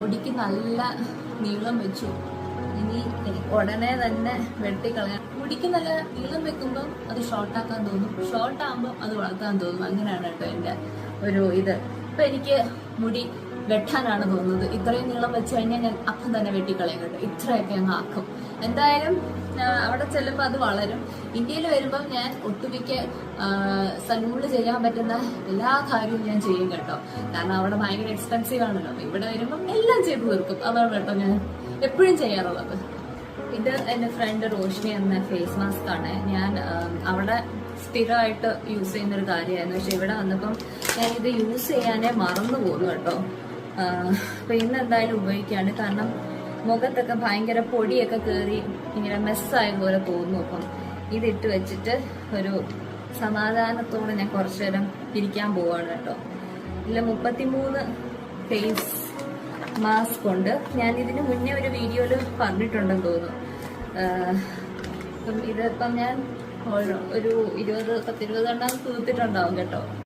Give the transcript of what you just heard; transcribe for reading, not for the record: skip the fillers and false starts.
മുടിക്ക് നല്ല നീളം വെച്ചു. ഇനി ഉടനെ തന്നെ വെട്ടിക്കളയാം. മുടിക്ക് നല്ല നീളം വെക്കുമ്പോൾ അത് ഷോർട്ടാക്കാൻ തോന്നും, ഷോർട്ടാകുമ്പോൾ അത് വളർത്താൻ തോന്നും. അങ്ങനെയാണ് കേട്ടോ എൻ്റെ ഒരു ഇത്. ഇപ്പൊ എനിക്ക് മുടി വെട്ടാനാണ് തോന്നുന്നത്. ഇത്രയും നീളം വെച്ച് കഴിഞ്ഞാൽ ഞാൻ അപ്പം തന്നെ വെട്ടിക്കളയും കേട്ടോ. ഇത്രയൊക്കെ അങ്ങ് ആക്കും. എന്തായാലും അവിടെ ചെല്ലുമ്പോൾ അത് വളരും. ഇന്ത്യയിൽ വരുമ്പം ഞാൻ ഒട്ടുമിക്ക സലൂണിൽ ചെയ്യാൻ പറ്റുന്ന എല്ലാ കാര്യവും ഞാൻ ചെയ്യും കേട്ടോ. കാരണം അവിടെ ഭയങ്കര എക്സ്പെൻസീവ് ആണല്ലോ. ഇവിടെ വരുമ്പം എല്ലാം ചെയ്തു തീർക്കും. അതാണ് കേട്ടോ ഞാൻ എപ്പോഴും ചെയ്യാറുള്ളത്. ഇത് എൻ്റെ ഫ്രണ്ട് റോഷ്നി എന്ന ഫേസ് മാസ്ക് ആണ്. ഞാൻ അവിടെ സ്ഥിരമായിട്ട് യൂസ് ചെയ്യുന്നൊരു കാര്യമായിരുന്നു. പക്ഷെ ഇവിടെ വന്നപ്പം ഞാൻ ഇത് യൂസ് ചെയ്യാനേ മറന്നു പോകുന്നു കേട്ടോ. അപ്പൊ ഇന്ന് എന്തായാലും ഉപയോഗിക്കുകയാണ്. കാരണം മുഖത്തൊക്കെ ഭയങ്കര പൊടിയൊക്കെ കയറി ഇങ്ങനെ മെസ്സായ പോലെ തോന്നുന്നു. അപ്പം ഇതിട്ട് വെച്ചിട്ട് ഒരു സമാധാനത്തോടെ ഞാൻ കുറച്ചു നേരം ഇരിക്കാൻ പോവാണ് കേട്ടോ. ഇതിൽ 33 ഫേസ് മാസ്ക് ഉണ്ട്. ഞാൻ ഇതിന് മുന്നേ ഒരു വീഡിയോയിൽ പറഞ്ഞിട്ടുണ്ടെന്ന് തോന്നുന്നു. അപ്പം ഇതിപ്പം ഞാൻ ഒരു 20-20 എണ്ണം തീർത്തിട്ടുണ്ടാവും കേട്ടോ.